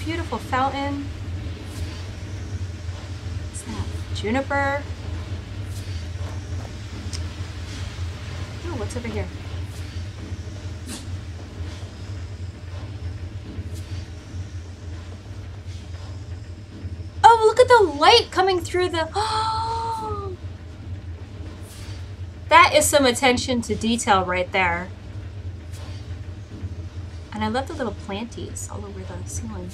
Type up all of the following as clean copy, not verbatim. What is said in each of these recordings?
beautiful fountain. What's that? Juniper. Oh, what's over here? Oh, look at the light coming through the... Oh! That is some attention to detail right there. And I love the little planties all over the ceiling.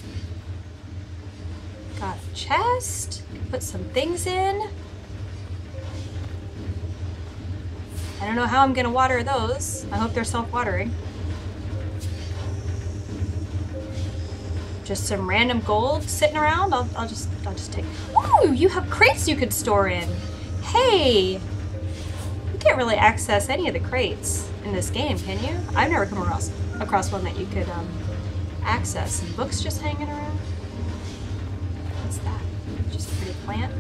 Got a chest. Put some things in. I don't know how I'm gonna water those. I hope they're self-watering. Just some random gold sitting around. I'll just take. Ooh, you have crates you could store in. Hey, you can't really access any of the crates in this game, can you? I've never come across one that you could access. And books just hanging around. What's that? Just a pretty plant.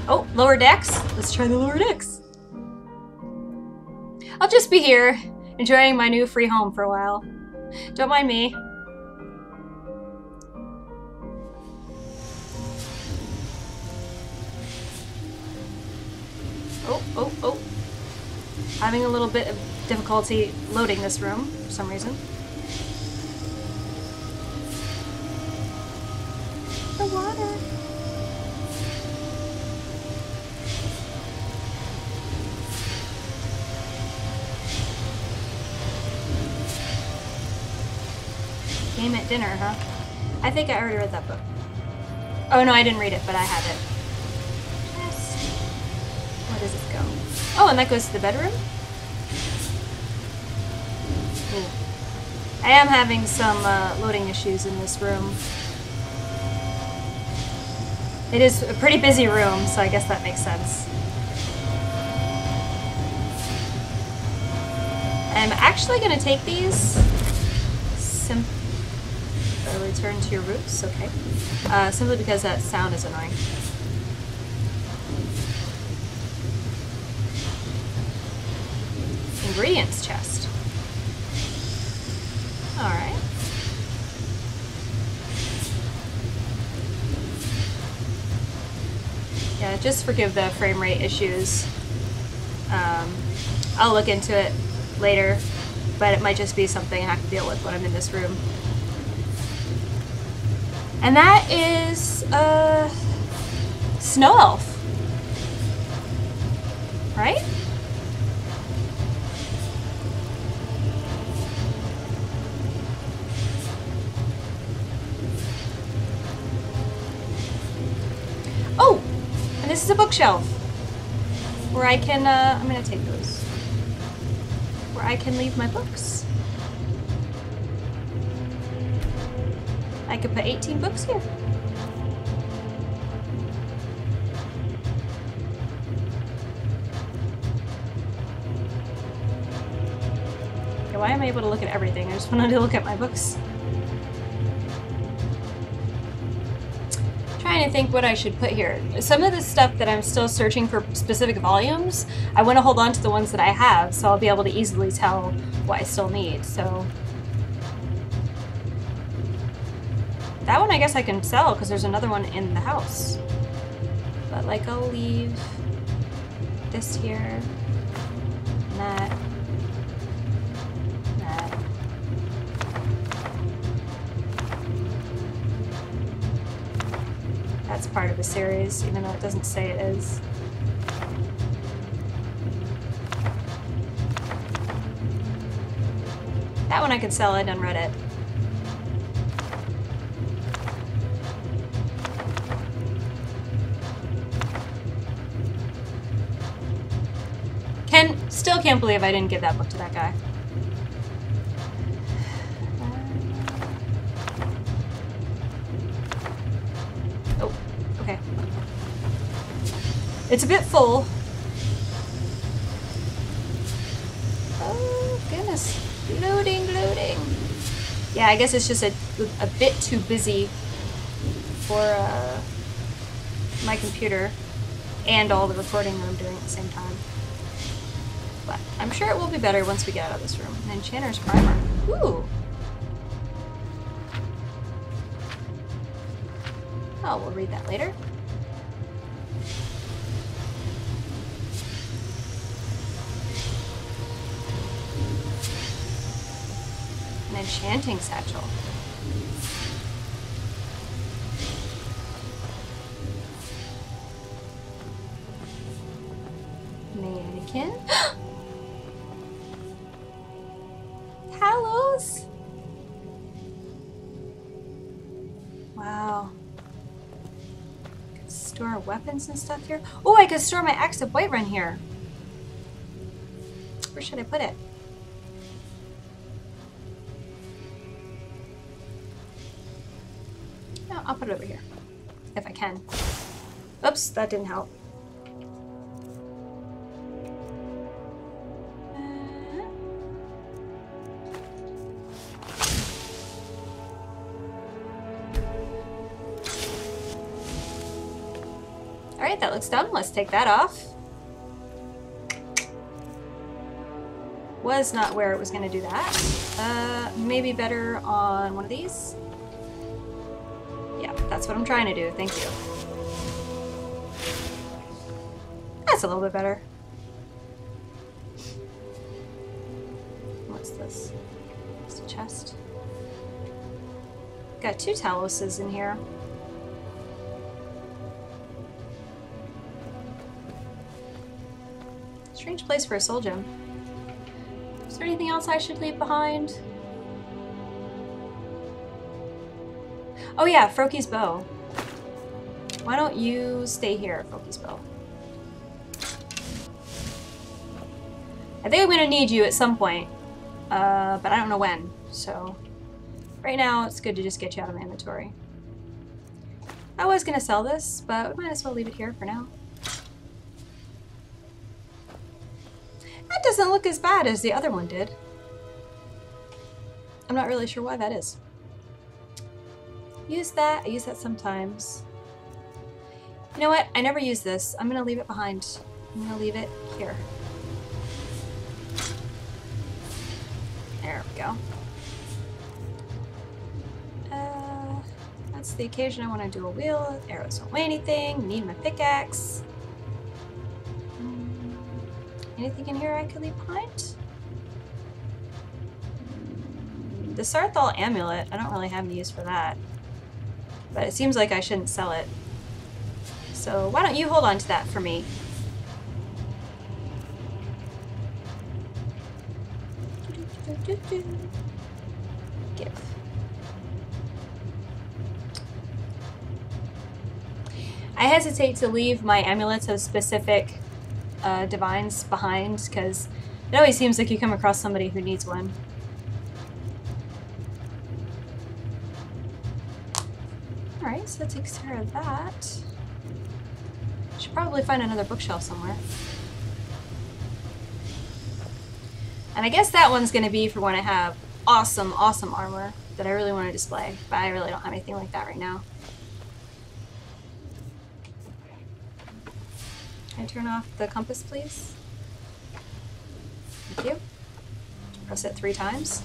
Oh, lower decks. Let's try the lower decks. I'll just be here, enjoying my new free home for a while. Don't mind me. Oh. Having a little bit of difficulty loading this room for some reason. The water. Game at dinner, huh? I think I already read that book. Oh no, I didn't read it, but I have it. Where does this go? Oh, and that goes to the bedroom? Ooh. I am having some loading issues in this room. It is a pretty busy room, so I guess that makes sense. I'm actually going to take these. Return to your roots, okay. Simply because that sound is annoying. Ingredients chest. Alright. Yeah, just forgive the frame rate issues. I'll look into it later, but it might just be something I have to deal with when I'm in this room. And that is a snow elf, right? Oh, and this is a bookshelf where I can, I'm gonna take those, where I can leave my books. I could put 18 books here. Okay, why am I able to look at everything? I just wanted to look at my books. Trying to think what I should put here. Some of the stuff that I'm still searching for specific volumes, I want to hold on to the ones that I have, so I'll be able to easily tell what I still need. So that one I guess I can sell because there's another one in the house. But like I'll leave this here, and that, and that. That's part of the series, even though it doesn't say it is. That one I could sell, I done read it. Still can't believe I didn't give that book to that guy. Oh, okay. It's a bit full. Oh, goodness. Loading. Yeah, I guess it's just a bit too busy for my computer and all the recording that I'm doing at the same time. But I'm sure it will be better once we get out of this room. An Enchanter's Primer. Ooh! Oh, we'll read that later. An enchanting satchel. Mannequin. Talos. Wow. Can store weapons and stuff here. Oh, I could store my Axe of Whiterun here. Where should I put it? No, I'll put it over here. If I can. Oops, that didn't help. Alright, that looks dumb. Let's take that off. Was not where it was going to do that. Maybe better on one of these. Yeah, that's what I'm trying to do. Thank you. That's a little bit better. What's this? It's a chest. Got 2 Taloses in here. Strange place for a soul gem. Is there anything else I should leave behind? Oh yeah, Froki's bow. Why don't you stay here, Froki's bow? I think I'm gonna need you at some point, but I don't know when. So right now it's good to just get you out of my inventory. I was gonna sell this, but we might as well leave it here for now. That doesn't look as bad as the other one did. I'm not really sure why that is. Use that. I use that sometimes. You know what? I never use this. I'm going to leave it behind. I'm going to leave it here. There we go. That's the occasion I want to do a wheel. Arrows don't weigh anything. Need my pickaxe. Anything in here I could leave behind? The Sarthal amulet, I don't really have any use for that. But it seems like I shouldn't sell it. So why don't you hold on to that for me? Give. I hesitate to leave my amulets of specific divines behind, because it always seems like you come across somebody who needs one. Alright, so that takes care of that. Should probably find another bookshelf somewhere. And I guess that one's going to be for when I have awesome, awesome armor that I really want to display, but I really don't have anything like that right now. Can I turn off the compass, please? Thank you. Press it 3 times.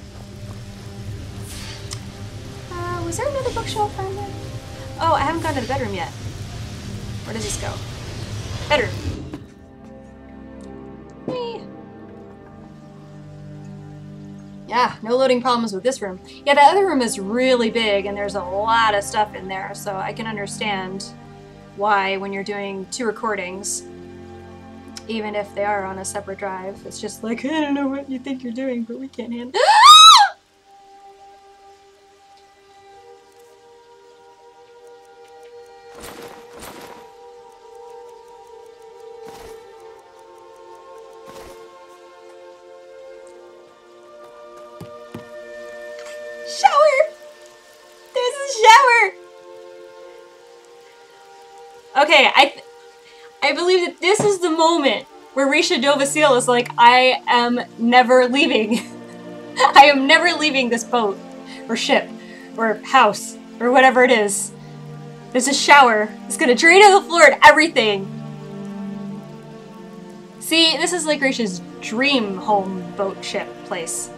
Was there another bookshelf down there? Oh, I haven't gone to the bedroom yet. Where does this go? Bedroom. Whee. Yeah, no loading problems with this room. Yeah, the other room is really big and there's a lot of stuff in there, so I can understand why when you're doing 2 recordings, even if they are on a separate drive, it's just like, I don't know what you think you're doing, but we can't handle it. Okay, I believe that this is the moment where Reesha Dohvakiin is like, I am never leaving. I am never leaving this boat, or ship, or house, or whatever it is. There's a shower. It's gonna drain to the floor and everything. See, this is like Reesha's dream home boat ship place.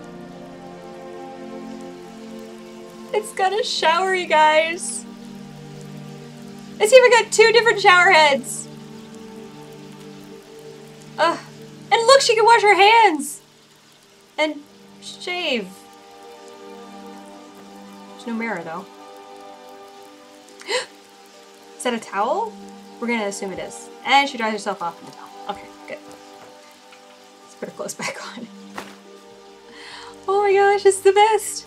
It's got a shower, you guys. It's even got 2 different shower heads. And look, she can wash her hands and shave. There's no mirror though. Is that a towel? We're gonna assume it is. And she dries herself off in the towel. Okay, good. Let's put her clothes back on. Oh my gosh, it's the best.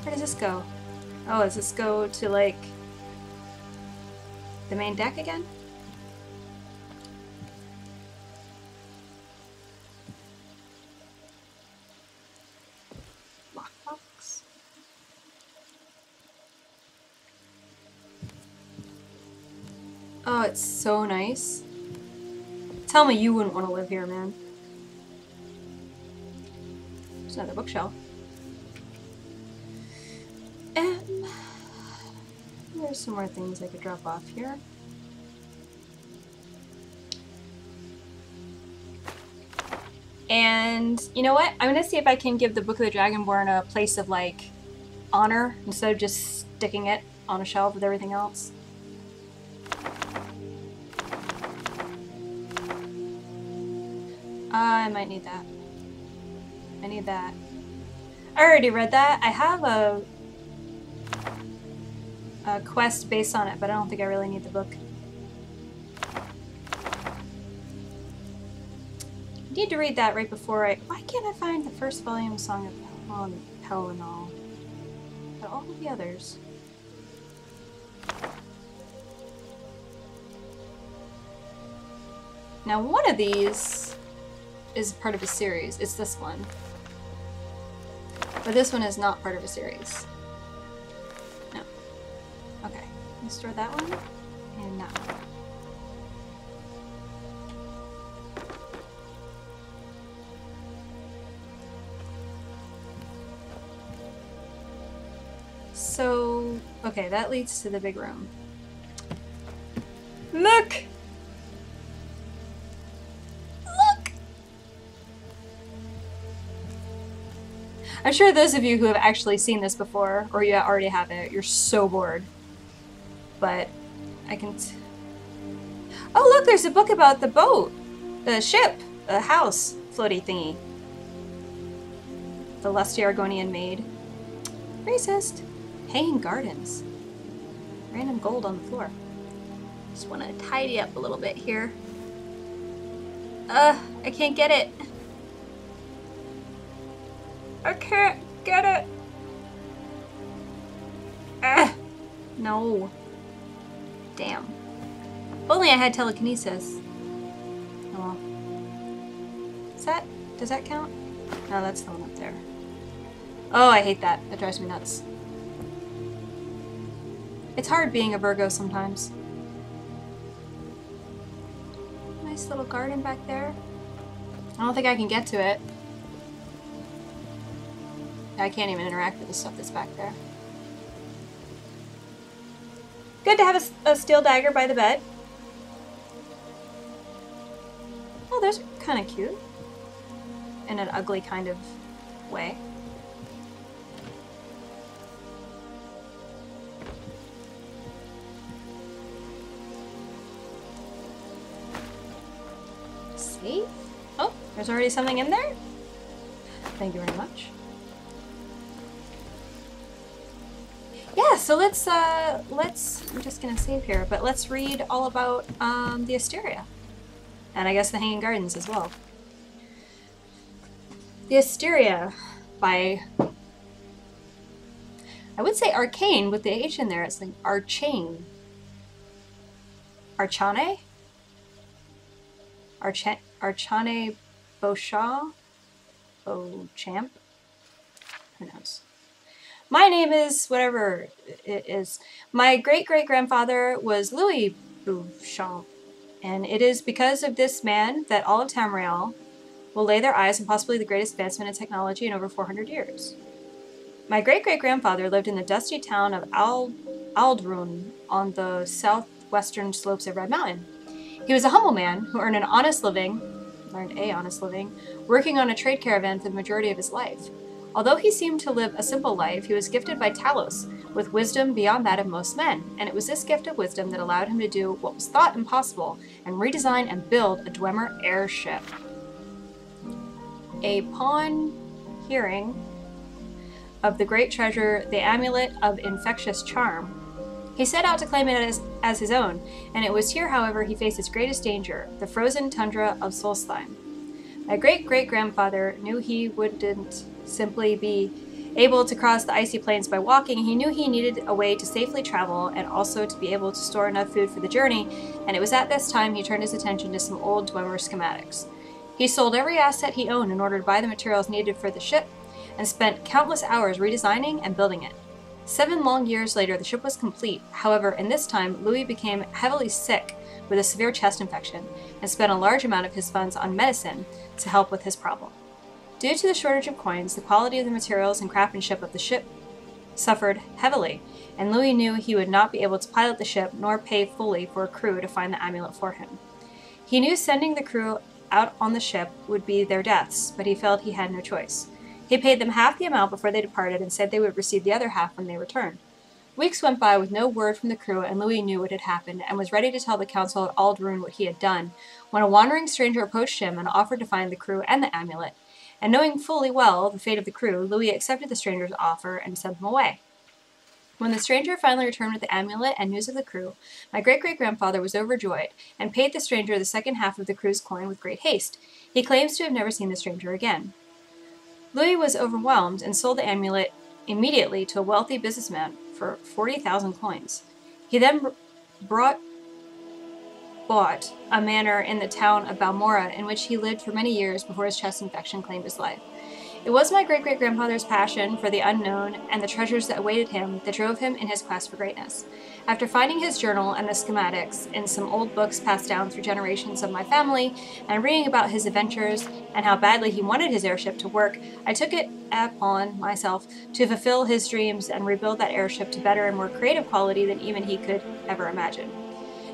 Where does this go? Oh, does this go to like the main deck again? Lockbox. Oh, it's so nice. Tell me you wouldn't want to live here, man. There's another bookshelf. There's some more things I could drop off here. And you know what? I'm gonna see if I can give the Book of the Dragonborn a place of like honor instead of just sticking it on a shelf with everything else. I might need that. I need that. I already read that. I have a quest based on it, but I don't think I really need the book. I need to read that right before I... Why can't I find the first volume of Song of Pelennor? But all of the others. Now one of these is part of a series. It's this one. But this one is not part of a series. No. Okay. Let's store that one and that one. So, okay, that leads to the big room. Look! Look! I'm sure those of you who have actually seen this before, or you already have it, you're so bored. But I can... Oh look, there's a book about the boat! The ship! The house floaty thingy. The lusty Argonian maid. Racist! Hanging gardens. Random gold on the floor. Just want to tidy up a little bit here. I can't get it. I can't get it. No. Damn. If only I had telekinesis. Oh well. Does that count? No, that's the one up there. Oh, I hate that. That drives me nuts. It's hard being a Virgo sometimes. Nice little garden back there. I don't think I can get to it. I can't even interact with the stuff that's back there. Good to have a steel dagger by the bed. Oh, those are kind of cute. In an ugly kind of way. Safe? Oh, there's already something in there? Thank you very much. Yeah, so let's, I'm just gonna save here, but let's read all about, the Asteria. And I guess the Hanging Gardens as well. The Asteria by, I would say arcane with the H in there. It's like archane. Archane? Archane Beauchamp? Beauchamp? Who knows? My name is whatever it is. My great-great-grandfather was Louis Beauchamp. And it is because of this man that all of Tamriel will lay their eyes on possibly the greatest advancement in technology in over 400 years. My great-great-grandfather lived in the dusty town of Aldrun on the southwestern slopes of Red Mountain. He was a humble man who earned a honest living, working on a trade caravan for the majority of his life. Although he seemed to live a simple life, he was gifted by Talos with wisdom beyond that of most men, and it was this gift of wisdom that allowed him to do what was thought impossible and redesign and build a Dwemer airship. Upon hearing of the great treasure, the Amulet of Infectious Charm, he set out to claim it as his own, and it was here, however, he faced his greatest danger, the frozen tundra of Solstheim. My great-great-grandfather knew he wouldn't simply be able to cross the icy plains by walking. He knew he needed a way to safely travel and also to be able to store enough food for the journey, and it was at this time he turned his attention to some old Dwemer schematics. He sold every asset he owned in order to buy the materials needed for the ship, and spent countless hours redesigning and building it. 7 long years later, the ship was complete. However, in this time, Louis became heavily sick with a severe chest infection and spent a large amount of his funds on medicine to help with his problem. Due to the shortage of coins, the quality of the materials and craftsmanship of the ship suffered heavily, and Louis knew he would not be able to pilot the ship nor pay fully for a crew to find the amulet for him. He knew sending the crew out on the ship would be their deaths, but he felt he had no choice. He paid them half the amount before they departed and said they would receive the other half when they returned. Weeks went by with no word from the crew, and Louis knew what had happened and was ready to tell the council at Aldrune what he had done, when a wandering stranger approached him and offered to find the crew and the amulet. And knowing fully well the fate of the crew, Louis accepted the stranger's offer and sent them away. When the stranger finally returned with the amulet and news of the crew, my great-great-grandfather was overjoyed, and paid the stranger the second half of the crew's coin with great haste. He claims to have never seen the stranger again. Louis was overwhelmed and sold the amulet immediately to a wealthy businessman for 40,000 coins. He then bought a manor in the town of Balmora, in which he lived for many years before his chest infection claimed his life. It was my great-great-grandfather's passion for the unknown and the treasures that awaited him that drove him in his quest for greatness. After finding his journal and the schematics in some old books passed down through generations of my family, and reading about his adventures and how badly he wanted his airship to work, I took it upon myself to fulfill his dreams and rebuild that airship to better and more creative quality than even he could ever imagine.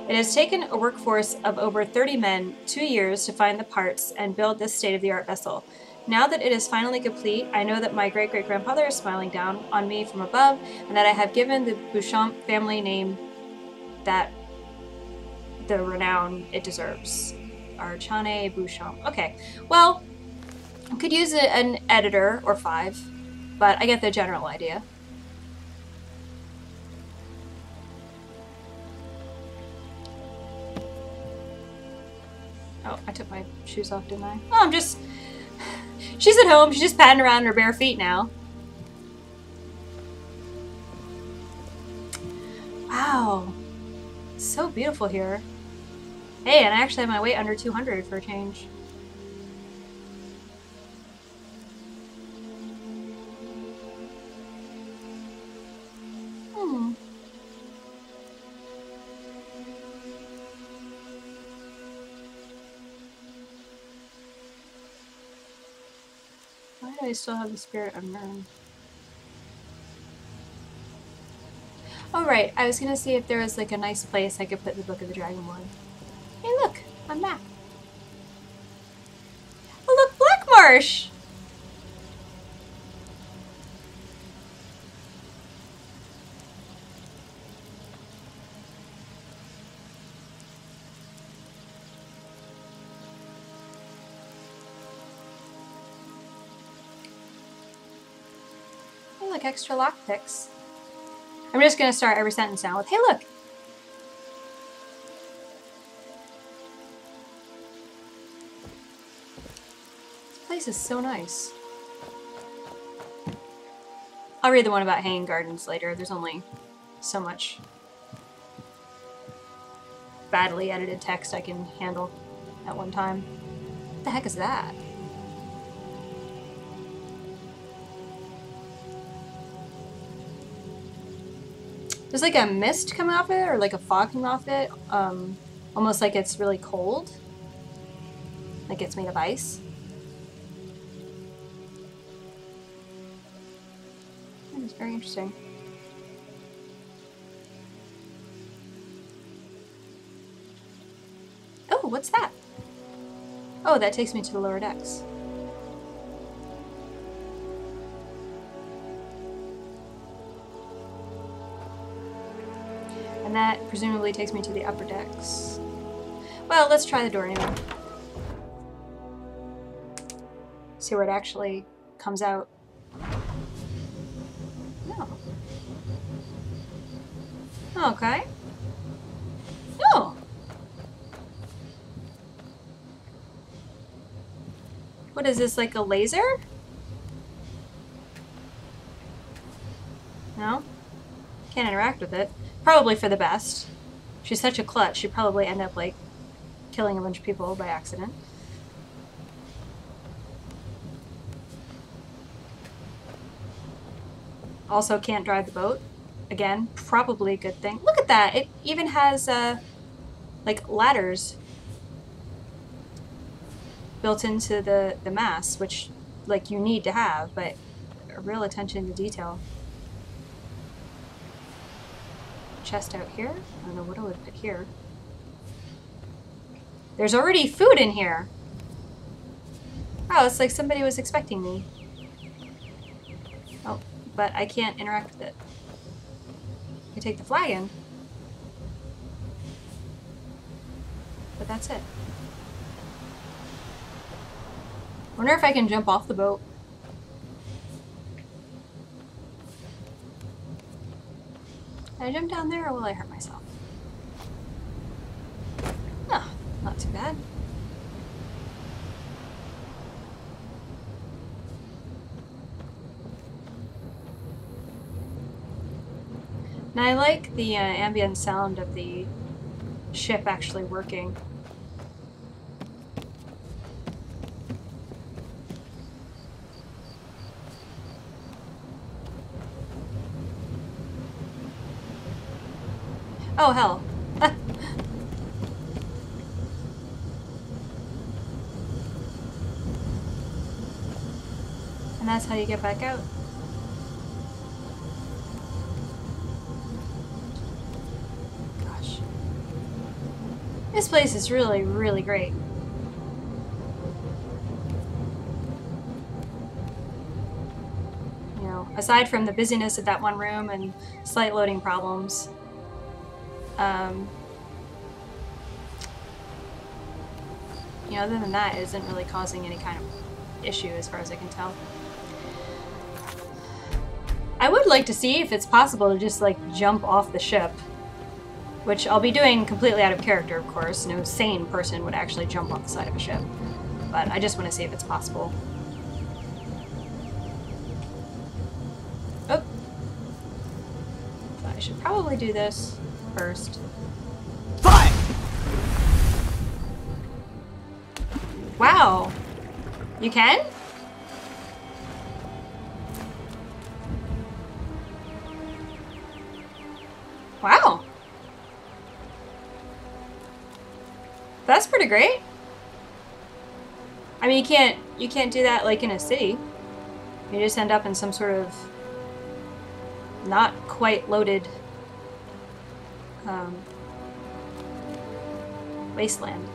It has taken a workforce of over 30 men 2 years to find the parts and build this state-of-the-art vessel. Now that it is finally complete, I know that my great-great-grandfather is smiling down on me from above, and that I have given the Beauchamp family name that the renown it deserves. Archane Beauchamp. Okay, well, I could use an editor or 5, but I get the general idea. Oh, I took my shoes off, didn't I? Oh, I'm just... She's at home. She's just patting around in her bare feet now. Wow. So beautiful here. Hey, and I actually have my weight under 200 for a change. Why do I still have the spirit unlearned? Oh right, I was gonna see if there was like a nice place I could put the Book of the Dragonborn. Hey look, a map. Oh look, Black Marsh! Hey look, extra lockpicks. I'm just gonna start every sentence now with, hey look! This place is so nice. I'll read the one about hanging gardens later. There's only so much badly edited text I can handle at one time. What the heck is that? There's like a mist coming off it, or like a fog coming off it, almost like it's really cold. Like it's made of ice. It's very interesting. Oh, what's that? Oh, that takes me to the lower decks. And that presumably takes me to the upper decks. Well, let's try the door anyway. See where it actually comes out. No. Okay. No. What is this, like a laser? No? Can't interact with it. Probably for the best. She's such a klutz, she'd probably end up, like, killing a bunch of people by accident. Also can't drive the boat. Again, probably a good thing. Look at that! It even has, like, ladders built into the mast, which, like, you need to have, but a real attention to detail. Chest out here? I don't know what I would put here. There's already food in here! Oh, it's like somebody was expecting me. Oh, but I can't interact with it. I take the flagon. But that's it. Wonder if I can jump off the boat. Can I jump down there, or will I hurt myself? Oh, not too bad. And I like the ambient sound of the ship actually working. Oh, hell. And that's how you get back out. Gosh. This place is really, really great. You know, aside from the busyness of that one room and slight loading problems, you know, other than that, it isn't really causing any kind of issue as far as I can tell. I would like to see if it's possible to just, like, jump off the ship. Which I'll be doing completely out of character, of course. No sane person would actually jump off the side of a ship. But I just want to see if it's possible. Oh! So I should probably do this first. Fire! Wow! You can? Wow! That's pretty great. I mean, you can't do that like in a city. You just end up in some sort of not quite loaded wasteland.